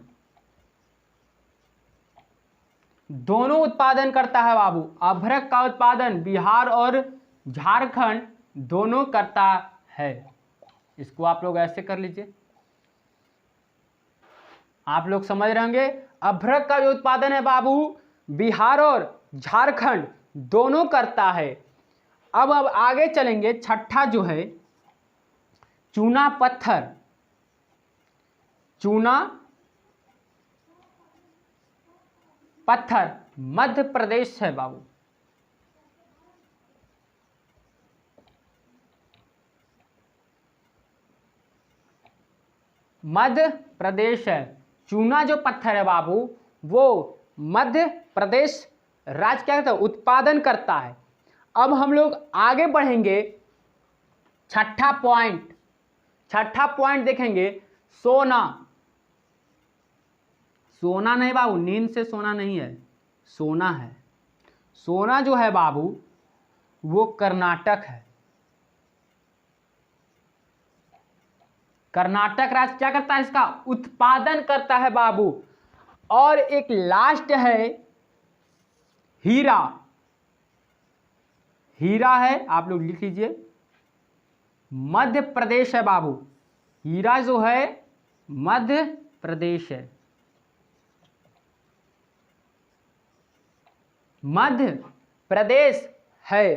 दोनों उत्पादन करता है बाबू। अभ्रक का उत्पादन बिहार और झारखंड दोनों करता है। इसको आप लोग ऐसे कर लीजिए, आप लोग समझ रहे होंगे। अभ्रक का जो उत्पादन है बाबू बिहार और झारखंड दोनों करता है। अब आगे चलेंगे, छठा जो है चूना पत्थर। चूना पत्थर मध्य प्रदेश है बाबू। मध्य प्रदेश है। चूना जो पत्थर है बाबू वो मध्य प्रदेश राज्य क्या करता है? उत्पादन करता है। अब हम लोग आगे बढ़ेंगे, छठा पॉइंट देखेंगे, सोना। सोना नहीं बाबू, नींद से सोना नहीं है, सोना है। सोना जो है बाबू वो कर्नाटक है। कर्नाटक राज्य क्या करता है? इसका उत्पादन करता है बाबू। और एक लास्ट है हीरा। हीरा है, आप लोग लिख लीजिए, मध्य प्रदेश है बाबू। हीरा जो है मध्य प्रदेश है, मध्य प्रदेश है।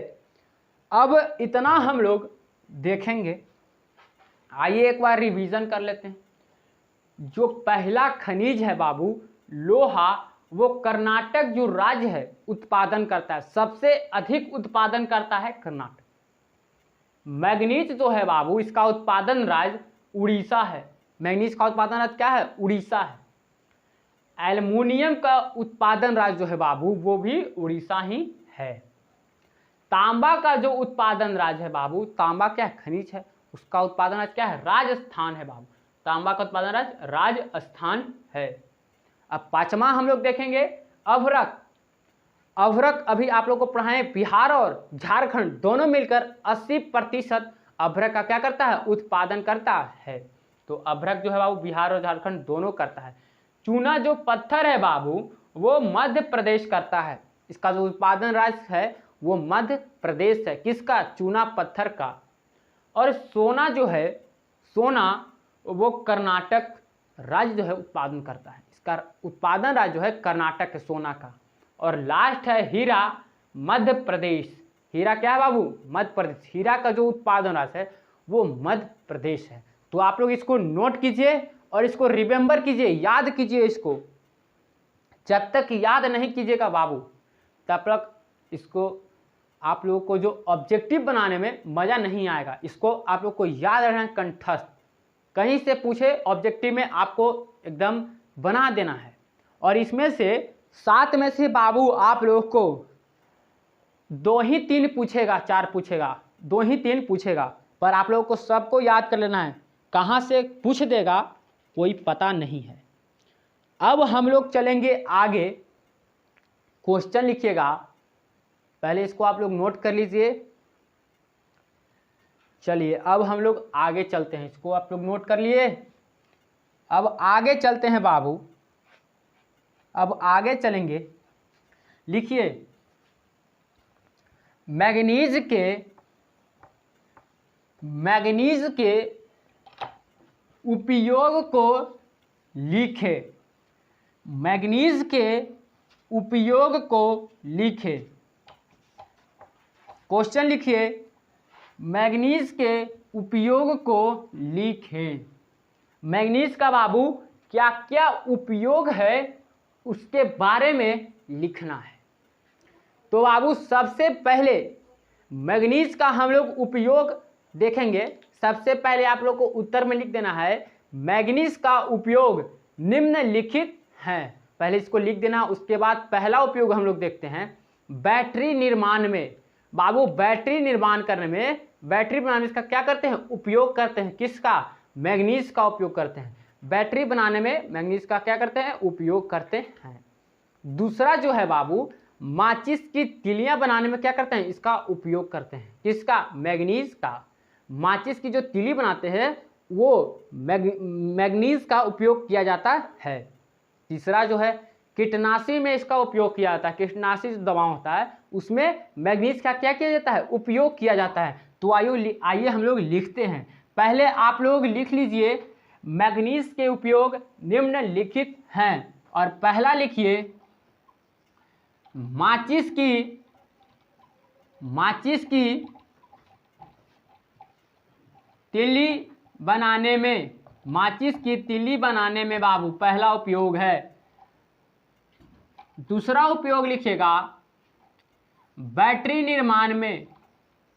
अब इतना हम लोग देखेंगे। आइए एक बार रिवीजन कर लेते हैं। जो पहला खनिज है बाबू लोहा, वो कर्नाटक जो राज्य है उत्पादन करता है, सबसे अधिक उत्पादन करता है कर्नाटक। मैग्नीज जो है बाबू इसका उत्पादन राज्य उड़ीसा है। मैग्नीज का उत्पादन राज्य क्या है? उड़ीसा है। एल्युमिनियम का उत्पादन राज्य जो है बाबू वो भी उड़ीसा ही है। तांबा का जो उत्पादन राज्य है बाबू, तांबा क्या है? खनिज है, उसका उत्पादन राज्य क्या है? राजस्थान है बाबू। तांबा का उत्पादन राज्य राजस्थान है। अब पांचवा हम लोग देखेंगे अभ्रक। अभ्रक अभी आप लोग को पढ़ाए, बिहार और झारखंड दोनों मिलकर 80% अभ्रक का क्या करता है? उत्पादन करता है। तो अभ्रक जो है बाबू बिहार और झारखंड दोनों करता है। चूना जो पत्थर है बाबू वो मध्य प्रदेश करता है। इसका जो उत्पादन राज्य है वो मध्य प्रदेश है। किसका? चूना पत्थर का। और सोना जो है, सोना वो कर्नाटक राज्य जो है उत्पादन करता है। इसका उत्पादन राज्य जो है कर्नाटक है सोना का। और लास्ट है हीरा, मध्य प्रदेश। हीरा क्या है बाबू? मध्य प्रदेश। हीरा का जो उत्पादन राज्य है वो मध्य प्रदेश है। तो आप लोग इसको नोट कीजिए और इसको रिमेंबर कीजिए, याद कीजिए इसको। जब तक याद नहीं कीजिएगा बाबू तब तक इसको आप लोगों को जो ऑब्जेक्टिव बनाने में मज़ा नहीं आएगा। इसको आप लोग को याद रखना है कंठस्थ। कहीं से पूछे ऑब्जेक्टिव में आपको एकदम बना देना है। और इसमें से 7 में से बाबू आप लोग को 2 ही 3 पूछेगा, 4 पूछेगा, 2 ही 3 पूछेगा, पर आप लोगों को सबको याद कर लेना है। कहाँ से पूछ देगा कोई पता नहीं है। अब हम लोग चलेंगे आगे। क्वेश्चन लिखिएगा, पहले इसको आप लोग नोट कर लीजिए। चलिए अब हम लोग आगे चलते हैं। इसको आप लोग नोट कर लिए। अब आगे चलते हैं बाबू। अब आगे चलेंगे, लिखिए मैग्नीज के उपयोग को लिखे। मैग्नीज के उपयोग को लिखे। क्वेश्चन लिखिए मैग्नीज के उपयोग को लिखे। मैग्नीज का बाबू क्या क्या उपयोग है उसके बारे में लिखना है। तो बाबू सबसे पहले मैग्नीज का हम लोग उपयोग देखेंगे। सबसे पहले आप लोग को उत्तर में लिख देना है मैग्नीज का उपयोग निम्नलिखित है। पहले इसको लिख देना, उसके बाद पहला उपयोग हम लोग देखते हैं बैटरी निर्माण में। बाबू बैटरी निर्माण करने में, बैटरी बनाने में इसका क्या करते हैं, उपयोग करते हैं। किसका, मैग्नीज का उपयोग करते हैं। बैटरी बनाने में मैग्नीज का क्या करते हैं, उपयोग करते हैं। दूसरा जो है बाबू माचिस की तिलियां बनाने में क्या करते हैं, इसका उपयोग करते हैं। किसका, मैग्नीज का। माचिस की जो तिली बनाते हैं वो मैग्नीज का उपयोग किया जाता है। तीसरा जो है कीटनाशी में इसका उपयोग किया जाता है। कीटनाशी जो दवा होता है उसमें मैग्नीज का क्या किया जाता है, उपयोग किया जाता है। तो आइए हम लोग लिखते हैं। पहले आप लोग लिख लीजिए मैग्नीज के उपयोग निम्नलिखित हैं। और पहला लिखिए माचिस की तिल्ली बनाने में, माचिस की तिल्ली बनाने में बाबू पहला उपयोग है। दूसरा उपयोग लिखिएगा बैटरी निर्माण में,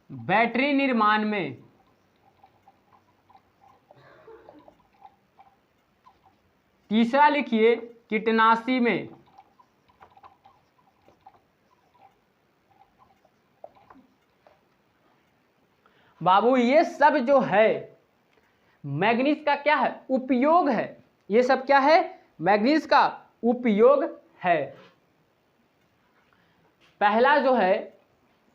बैटरी निर्माण में। तीसरा लिखिए कीटनाशी में। बाबू ये सब जो है मैग्नीज का क्या है, उपयोग है। ये सब क्या है, मैग्नीज का उपयोग है। पहला जो है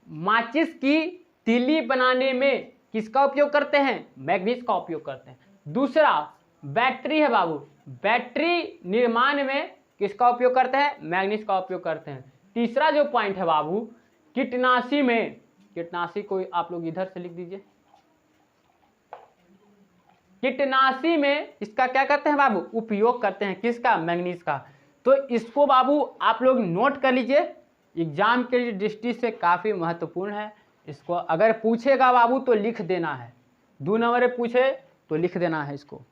माचिस की तिल्ली बनाने में किसका उपयोग करते हैं, मैग्नीज का उपयोग करते हैं। दूसरा बैटरी है बाबू, बैटरी निर्माण में किसका उपयोग करते हैं, मैग्नीज का उपयोग करते हैं। तीसरा जो पॉइंट है बाबू कीटनाशी में, कीटनाशी को आप लोग इधर से लिख दीजिए। कीटनाशी में इसका क्या करते हैं बाबू, उपयोग करते हैं। किसका, मैग्नीज का। तो इसको बाबू आप लोग नोट कर लीजिए, एग्जाम के दृष्टि से काफी महत्वपूर्ण है। इसको अगर पूछेगा बाबू तो लिख देना है, 2 नंबर पूछे तो लिख देना है इसको।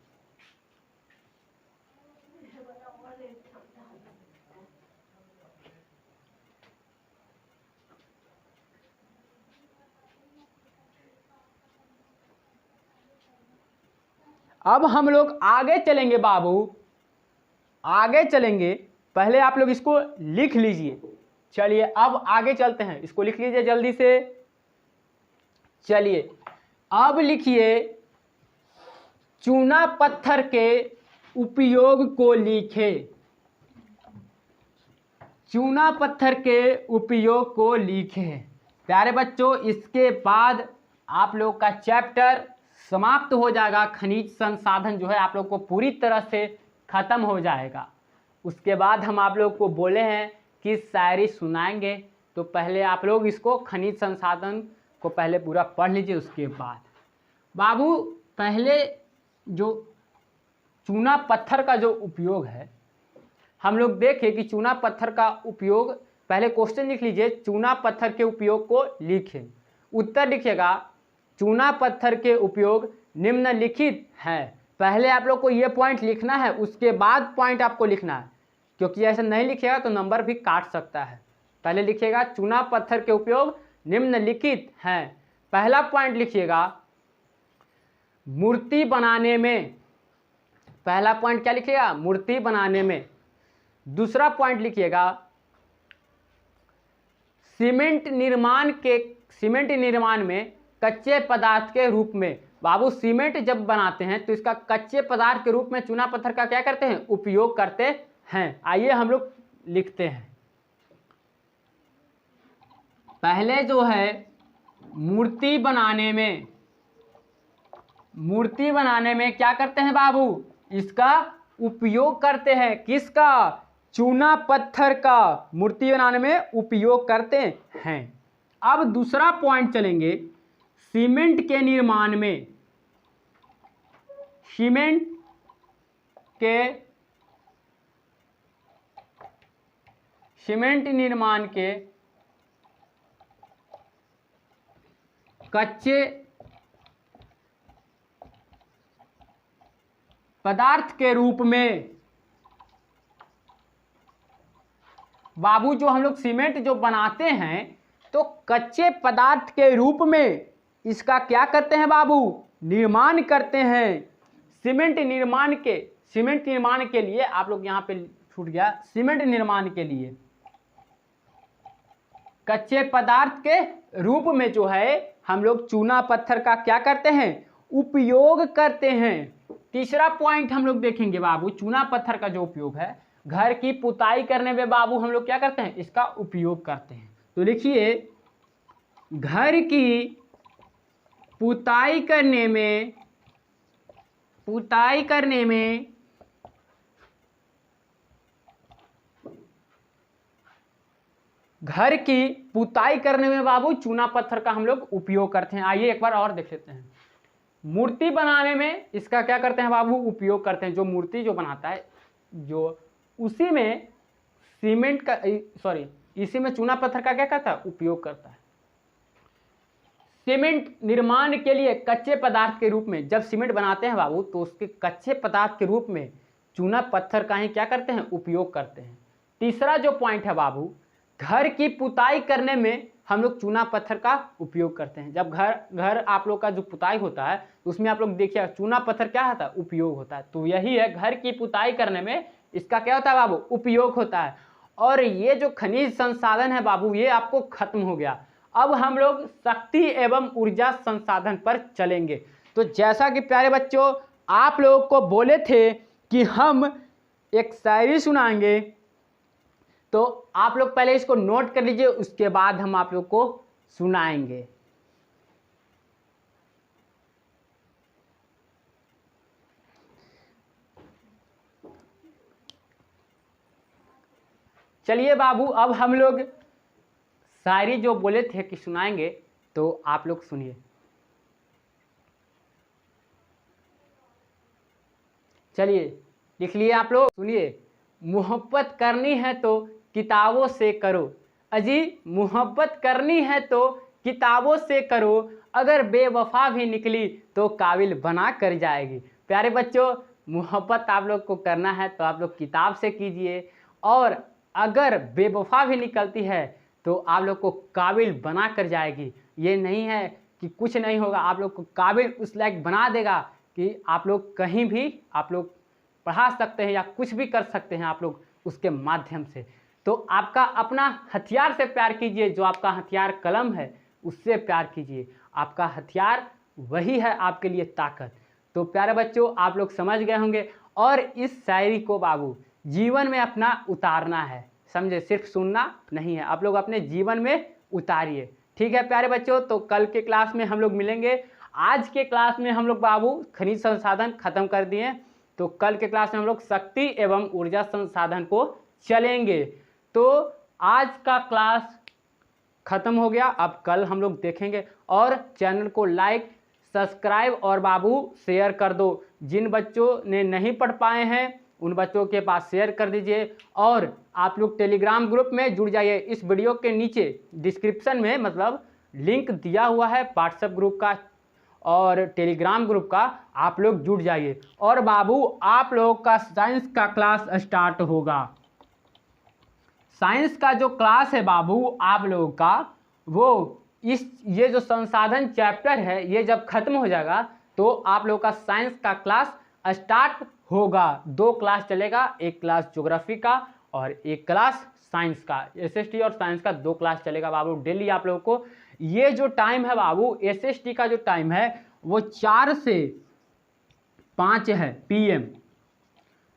अब हम लोग आगे चलेंगे बाबू, आगे चलेंगे। पहले आप लोग इसको लिख लीजिए। चलिए अब आगे चलते हैं, इसको लिख लीजिए जल्दी से। चलिए अब लिखिए चूना पत्थर के उपयोग को लिखे। चूना पत्थर के उपयोग को लिखे। प्यारे बच्चों इसके बाद आप लोग का चैप्टर समाप्त हो जाएगा। खनिज संसाधन जो है आप लोग को पूरी तरह से खत्म हो जाएगा। उसके बाद हम आप लोग को बोले हैं कि शायरी सुनाएंगे, तो पहले आप लोग इसको खनिज संसाधन को पहले पूरा पढ़ लीजिए। उसके बाद बाबू पहले जो चूना पत्थर का जो उपयोग है हम लोग देखें कि चूना पत्थर का उपयोग, पहले क्वेश्चन लिख लीजिए चूना पत्थर के उपयोग को लिखें। उत्तर लिखिएगा चूना पत्थर के उपयोग निम्नलिखित हैं। पहले आप लोग को ये पॉइंट लिखना है, उसके बाद पॉइंट आपको लिखना है, क्योंकि ऐसा नहीं लिखिएगा तो नंबर भी काट सकता है। पहले लिखिएगा चूना पत्थर के उपयोग निम्नलिखित हैं। पहला पॉइंट लिखिएगा मूर्ति बनाने में। पहला पॉइंट क्या लिखिएगा, मूर्ति बनाने में। दूसरा पॉइंट लिखिएगा सीमेंट निर्माण में कच्चे पदार्थ के रूप में। बाबू सीमेंट जब बनाते हैं तो इसका कच्चे पदार्थ के रूप में चूना पत्थर का क्या करते हैं, उपयोग करते हैं। आइए हम लोग लिखते हैं। पहले जो है मूर्ति बनाने में क्या करते हैं बाबू, इसका उपयोग करते हैं। किसका, चूना पत्थर का मूर्ति बनाने में उपयोग करते हैं। अब दूसरा पॉइंट चलेंगे सीमेंट के निर्माण में। सीमेंट निर्माण के कच्चे पदार्थ के रूप में बाबू जो हम लोग सीमेंट जो बनाते हैं तो कच्चे पदार्थ के रूप में इसका क्या करते हैं बाबू, निर्माण करते हैं। सीमेंट निर्माण के लिए आप लोग यहाँ पे छूट गया, सीमेंट निर्माण के लिए कच्चे पदार्थ के रूप में जो है हम लोग चूना पत्थर का क्या करते हैं, उपयोग करते हैं। तीसरा पॉइंट हम लोग देखेंगे बाबू, चूना पत्थर का जो उपयोग है घर की पुताई करने में बाबू हम लोग क्या करते हैं, इसका उपयोग करते हैं। तो लिखिए, घर की पुताई करने में घर की पुताई करने में बाबू चूना पत्थर का हम लोग उपयोग करते हैं। आइए एक बार और देख लेते हैं। मूर्ति बनाने में इसका क्या करते हैं बाबू, उपयोग करते हैं। जो मूर्ति जो बनाता है जो उसी में सीमेंट का इसी में चूना पत्थर का क्या करता है, उपयोग करता है। सीमेंट निर्माण के लिए कच्चे पदार्थ के रूप में जब सीमेंट बनाते हैं बाबू तो उसके कच्चे पदार्थ के रूप में चूना पत्थर का ही क्या करते हैं, उपयोग करते हैं। तीसरा जो पॉइंट है बाबू, घर की पुताई करने में हम लोग चूना पत्थर का उपयोग करते हैं। जब घर आप लोग का जो पुताई होता है उसमें आप लोग देखिए चूना पत्थर क्या होता है, उपयोग होता है। तो यही है, घर की पुताई करने में इसका क्या होता है बाबू, उपयोग होता है। और ये जो खनिज संसाधन है बाबू ये आपको खत्म हो गया। अब हम लोग शक्ति एवं ऊर्जा संसाधन पर चलेंगे। तो जैसा कि प्यारे बच्चों आप लोगों को बोले थे कि हम एक शायरी सुनाएंगे, तो आप लोग पहले इसको नोट कर लीजिए, उसके बाद हम आप लोग को सुनाएंगे। चलिए बाबू, अब हम लोग शायरी जो बोले थे कि सुनाएंगे तो आप लोग सुनिए। चलिए लिख लिए आप लोग, सुनिए। मोहब्बत करनी है तो किताबों से करो, अजी मोहब्बत करनी है तो किताबों से करो, अगर बेवफा भी निकली तो काबिल बना कर जाएगी। प्यारे बच्चों, मोहब्बत आप लोग को करना है तो आप लोग किताब से कीजिए, और अगर बेवफा भी निकलती है तो आप लोग को काबिल बना कर जाएगी। ये नहीं है कि कुछ नहीं होगा, आप लोग को काबिल उस लायक बना देगा कि आप लोग कहीं भी आप लोग पढ़ा सकते हैं या कुछ भी कर सकते हैं आप लोग उसके माध्यम से। तो आपका अपना हथियार से प्यार कीजिए, जो आपका हथियार कलम है उससे प्यार कीजिए। आपका हथियार वही है आपके लिए ताकत। तो प्यारे बच्चों आप लोग समझ गए होंगे, और इस शायरी को बाबू जीवन में अपना उतारना है, समझे, सिर्फ सुनना नहीं है, आप लोग अपने जीवन में उतारिए। ठीक है प्यारे बच्चों, तो कल के क्लास में हम लोग मिलेंगे। आज के क्लास में हम लोग बाबू खनिज संसाधन खत्म कर दिए, तो कल के क्लास में हम लोग शक्ति एवं ऊर्जा संसाधन को चलेंगे। तो आज का क्लास खत्म हो गया, अब कल हम लोग देखेंगे। और चैनल को लाइक सब्सक्राइब और बाबू शेयर कर दो। जिन बच्चों ने नहीं पढ़ पाए हैं उन बच्चों के पास शेयर कर दीजिए, और आप लोग टेलीग्राम ग्रुप में जुड़ जाइए। इस वीडियो के नीचे डिस्क्रिप्शन में मतलब लिंक दिया हुआ है व्हाट्सएप ग्रुप का और टेलीग्राम ग्रुप का, आप लोग जुड़ जाइए। और बाबू आप लोग का साइंस का क्लास स्टार्ट होगा। साइंस का जो क्लास है बाबू आप लोगों का, वो ये जो संसाधन चैप्टर है ये जब खत्म हो जाएगा तो आप लोगों का साइंस का क्लास स्टार्ट होगा। 2 क्लास चलेगा, एक क्लास ज्योग्राफी का और एक क्लास साइंस का। एसएसटी और साइंस का 2 क्लास चलेगा बाबू डेली आप लोगों को। ये जो टाइम है बाबू एसएसटी का जो टाइम है वो 4 से 5 है पीएम।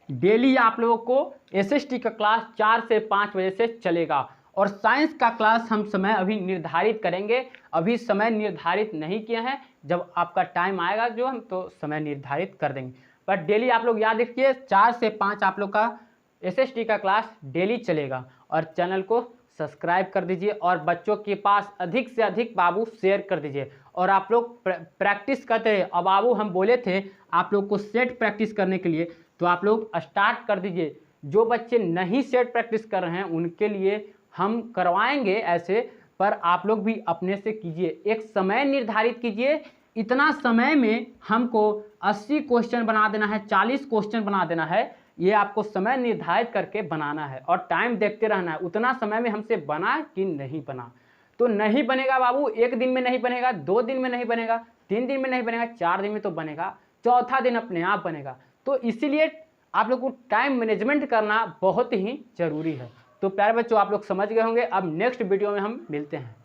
डेली आप लोगों को एसएसटी का क्लास 4 से 5 बजे से चलेगा। और साइंस का क्लास हम समय अभी निर्धारित करेंगे, अभी समय निर्धारित नहीं किया है, जब आपका टाइम आएगा जो हम तो समय निर्धारित कर देंगे। पर डेली आप लोग याद रखिए 4 से 5 आप लोग का एसएसटी का क्लास डेली चलेगा। और चैनल को सब्सक्राइब कर दीजिए और बच्चों के पास अधिक से अधिक बाबू शेयर कर दीजिए। और आप लोग प्रैक्टिस करते रहे। अब बाबू हम बोले थे आप लोग को सेट प्रैक्टिस करने के लिए, तो आप लोग स्टार्ट कर दीजिए। जो बच्चे नहीं सेट प्रैक्टिस कर रहे हैं उनके लिए हम करवाएंगे ऐसे, पर आप लोग भी अपने से कीजिए। एक समय निर्धारित कीजिए, इतना समय में हमको 80 क्वेश्चन बना देना है, 40 क्वेश्चन बना देना है, ये आपको समय निर्धारित करके बनाना है और टाइम देखते रहना है, उतना समय में हमसे बना कि नहीं बना। तो नहीं बनेगा बाबू, 1 दिन में नहीं बनेगा, 2 दिन में नहीं बनेगा, 3 दिन में नहीं बनेगा, 4 दिन में तो बनेगा, चौथा दिन अपने आप बनेगा। तो इसीलिए आप लोग को टाइम मैनेजमेंट करना बहुत ही ज़रूरी है। तो प्यारे बच्चों, आप लोग समझ गए होंगे। अब नेक्स्ट वीडियो में हम मिलते हैं।